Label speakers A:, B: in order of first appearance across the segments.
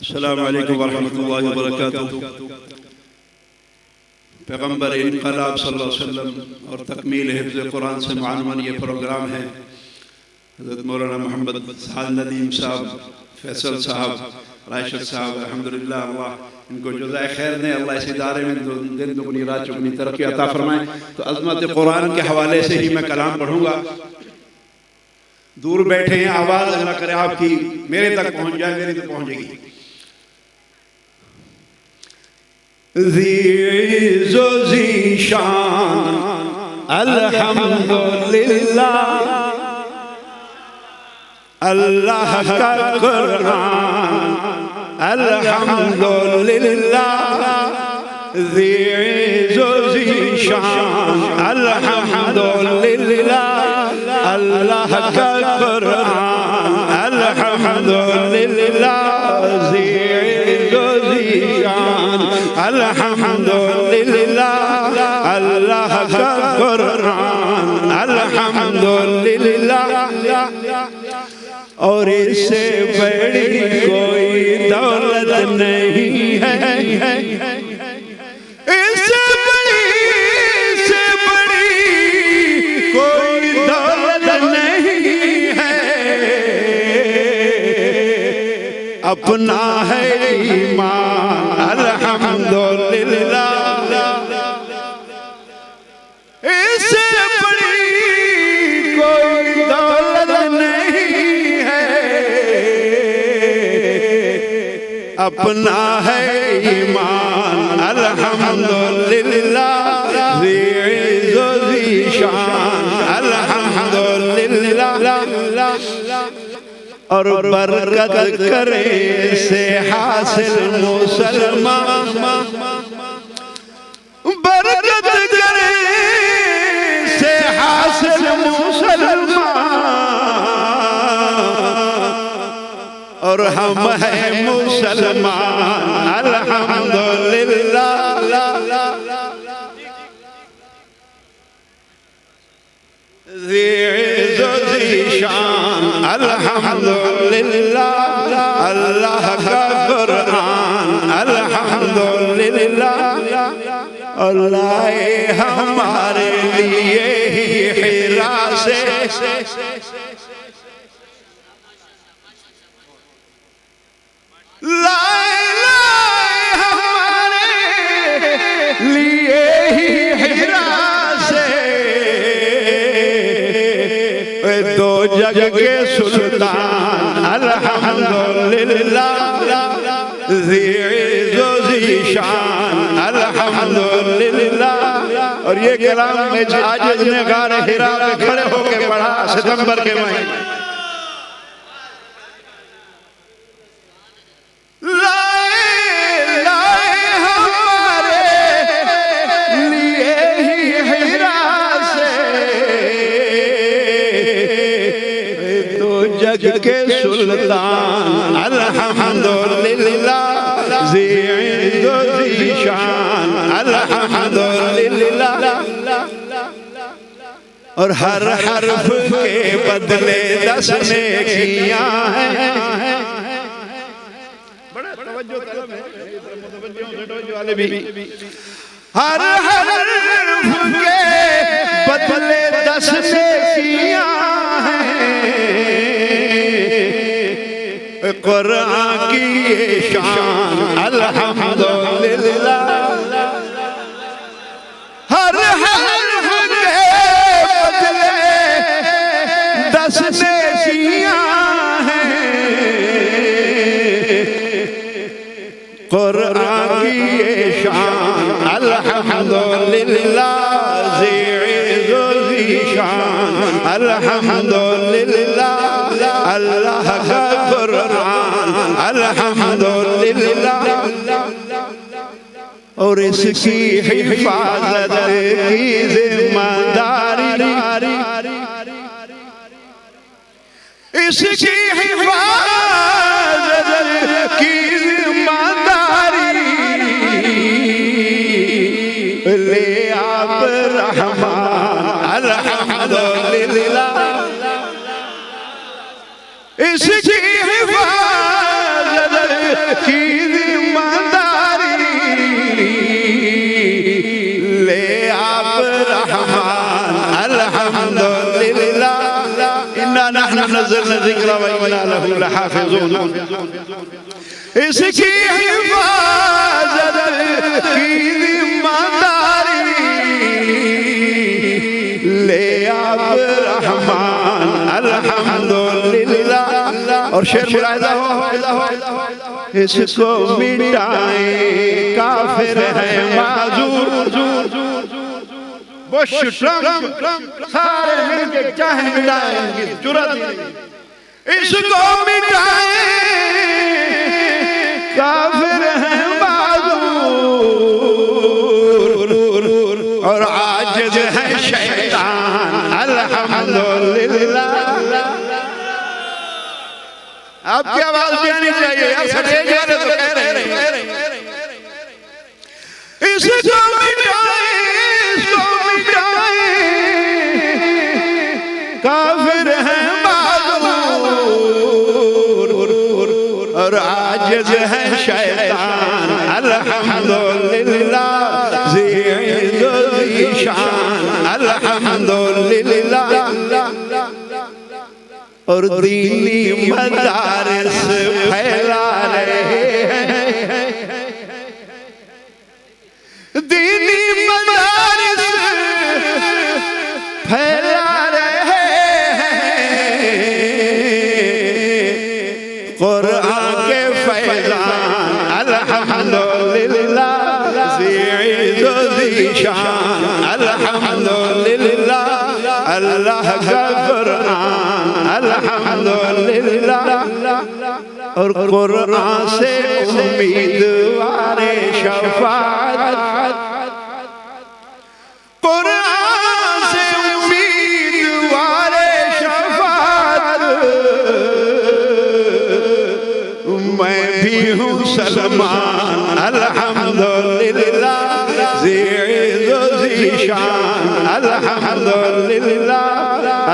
A: अस्सलामु अलैकुम वरहमतुल्लाहि वबरकातुहू। पैगम्बर इनकलाब सल्लल्लाहु अलैहि वसल्लम और तकमील हिफ्ज़ कुरान से मानवन ये प्रोग्राम है। हज़रत मौलाना मोहम्मद साद नदीम साहब, फैसल साहब, राशिद साहब, अल्हम्दुलिल्लाह अल्लाह इनको जज़ाए खैर दें, अल्लाह इस इदारे में दिन दुगनी रात चौगुनी तरक्की अता फरमाए। तो अज़मत कुरान के हवाले से ही मैं कलाम पढ़ूँगा। दूर बैठे हैं, आवाज़ अल्लाह करे आपकी मेरे तक पहुँच जाए, मेरी तो पहुँचेगी। ज़ीज़ो ज़ीशान अल्हम्दुलिल्लाह, अल्लाह का कुरान अल्हम्दुलिल्लाह। ज़ीज़ो ज़ीशान अल्हम्दुलिल्लाह, अल्लाह का कुरान अल्हम्दुलिल्लाह। ज़ीज़ो ज़ीशान अल्हम्दुलिल्लाह, अल्लाह का कुरान अल्हम्दुलिल्लाह। और इससे बड़ी कोई दौलत नहीं है, इससे बड़ी कोई दौलत नहीं है। अपना है ईमान अल्हम्दुलिल्लाह, इससे बड़ी कोई दौलत नहीं है। अपना है ईमान अल्हम्दुलिल्लाह। ज़ीज़ो ज़ीशान अल्हम्दुलिल्लाह। और बरकत करे से हासिल मुसलमान, बरकत करे से हासिल मुसलमान। और हम हैं मुसलमान अल्हम्दुलिल्लाह। ज़ीज़ो ज़ीशान अल्हम्दुलिल्लाह, अल्लाह का कुरान अल्हम्दुलिल्लाह। अल्लाह हमारे लिए ही हिरा से लाए हमारे लिए ही हिरा से। दो जग के सुल्तान अल्हम्दुलिल्लाह। ज़ीज़ो ज़ीशान अल्हम्दुलिल्लाह। और ये कलाम में आज ने गारे हिरा में खड़े होकर पढ़ा सितंबर के महीने। जग के सुल्तान अल्हम्दुलिल्लाह। ज़ीज़ो ज़ीशान अल्हम्दुलिल्लाह। और हर हर्फ के बदले 10 नेकियां हैं। बड़ा तवज्जो तलब है, मुतवज्जो वाले भी। हर हर्फ के बदले 10 नेकियां हैं। कुरान की ये शान अल्हम्दुलिल्लाह। हर हर्फ के बदले 10 नेकियां हैं। कुरान की ये शान अल्हम्दुलिल्लाह। ज़ीज़ो ज़ीशान अल्हम्दुलिल्लाह, अल्लाह का कुरान अल्हम्दुलिल्लाह। और इसकी हिफाजत की जिम्मेदारी, इसकी हिफाजत की जिम्मेदारी ले आप रहमान अल्हम्दुलिल्लाह। इसकी हिफाजत की ज़िक्र व इन्ना लहू लहाफ़िज़ून। इसकी हिफाज़त की ज़िम्मेदारी ले आप रहमान अल्हम्दुलिल्लाह। और शेर मुलाहिज़ा हो, इसको मिटाएं काफिर है माजूर। बुश ट्रम्प सारे मिलके चाहे मिटाएंगे जुर्रत नहीं। इसको मिटाएं काफिर है माजूर और आजिज़ है शैतान अल्हम्दुलिल्लाह। आपकी आवाज भी आनी चाहिए, आप स्टेज वाले तो कह रहे हैं। इसको मिटाएं, इसको मिटाएं काफिर है माजूर और आजिज़ है शैतान अल्हम्दुलिल्लाह। ज़ी-इज़्ज़ो ज़ी-शान अल्हम्दुलिल्लाह। और दीनी मदारिस फैला रहे हैं, दीनी मदारिस फैला रहे हैं। कुरान के फैज़ान अल्हम्दुलिल्लाह। ज़ी-इज़्ज़ो ज़ी-शान अल्हम्दुलिल्लाह। अल्लाह का कुरान अल्हम्दुलिल्लाह। और कुरान से उम्मीदवारे शफाअत, कुरान से उम्मीदवारे शफाअत। मैं भी हूँ सलमान अल्हम्दुलिल्लाह। ज़ी-इज़्ज़ो ज़ी-शान अल्हम्दुलिल्लाह।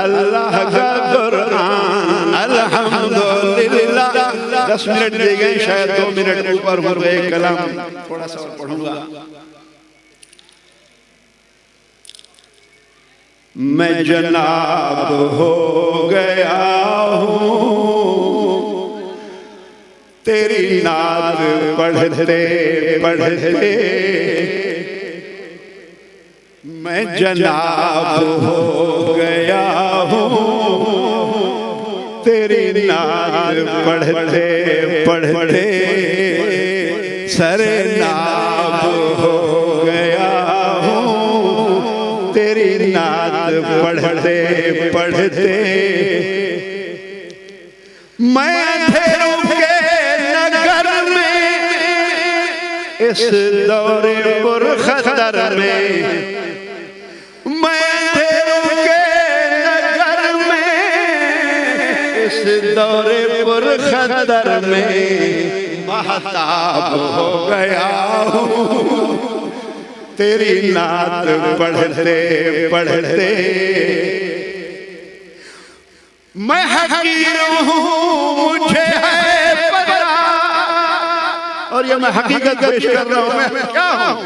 A: अल्लाह का कुरान अल्हम्दुलिल्लाह। 10 मिनट दे गए, शायद 2 मिनट ऊपर हो गए। कलाम थोड़ा सा पढ़ूंगा। मैं जनाब हो गया हूँ तेरी नात पढ़ते पढ़ते। मैं जनाब हो गया हूँ तेरी नात पढ़ते पढ़ते। सरे नाब हो गया हूँ तेरी नात पढ़ते पढ़ते। मैं अंधेरों के नगर में इस दौरे पुरखतर में, मैं अंधेरों के नगर में इस दौरे पुरखतर में महताब हो गया हूँ तेरी नात पढ़ते पढ़ते। मैं हकीर हूँ मुझे है पता, और ये मैं हकीकत पेश कर रहा हूँ। मैं क्या हूँ?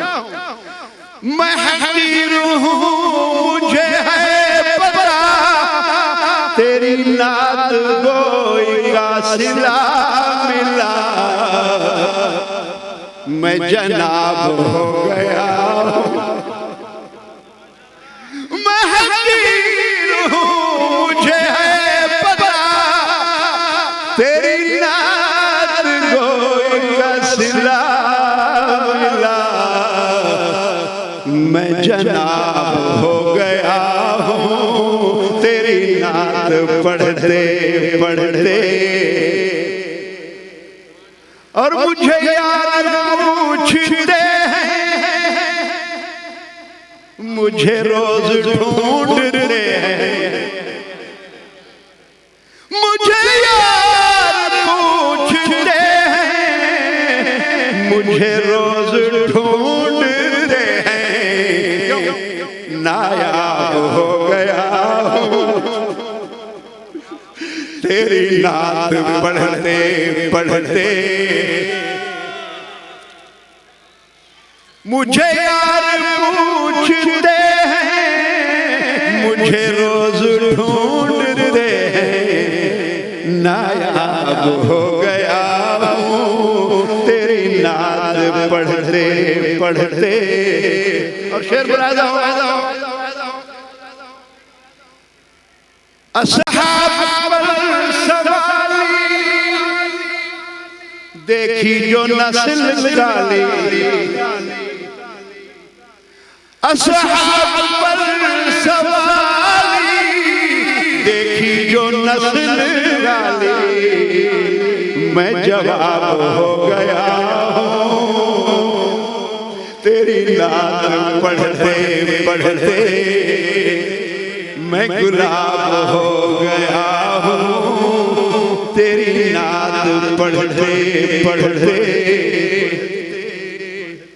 A: मैं हकीर हूँ मुझे है पता, तेरी नात गोई का सिला मिला। मैं जनाब हो गया हूँ, मैं हकीर हूँ मुझे है पता, तेरी नात गोई का सिला मिला। मैं जनाब हो गया हूँ तेरी नात पढ़ते पढ़ते। और मुझे यार पूछते हैं, मुझे रोज ढूंढते हैं। मुझे यार पूछते हैं, मुझे रोज ढूंढते हैं। नायाब हो गया हूँ तेरी नात पढ़ते पढ़ते। मुझे यार पूछते हैं, मुझे रोज ढूंढते हैं। नायाब हो गया हूँ तेरी नात पढ़ते पढ़ते। और शेर बना दो असहाब सवाली देखी जो नस्ल निकाली, असहाब सवाली देखी जो नस्ल निकाली, मैं जवाब हो गया तेरी नात पढ़ते पढ़ते। मैं गुलाब हो गया हूँ तेरी नात पढ़ते पढ़ते।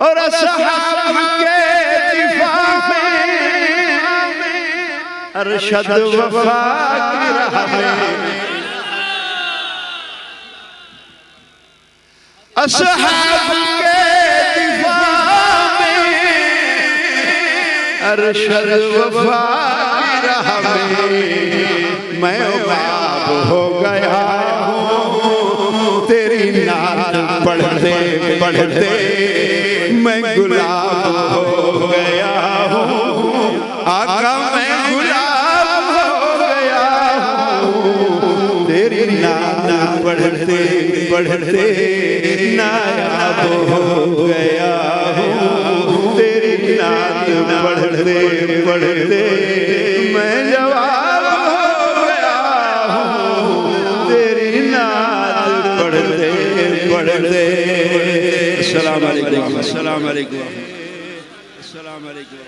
A: और असहाब के दिफा में अरशद वफा की राह में, असहाब के दिफा में अरशद वफा मैं बाब हो गया हूँ तेरी नात पढ़ते पढ़ते। मैं गुलाब हो गया हूँ आका, मैं गुलाब हो गया हूँ तेरी नात पढ़ते पढ़ते। नायाब हो गया हूँ तेरी नात पढ़ते पढ़ते। मैं जवाब हो गया हूँ तेरी नात पढ़ते पढ़ते। अस्सलाम वालेकुम, अस्सलाम वालेकुम, अस्सलाम वालेकुम।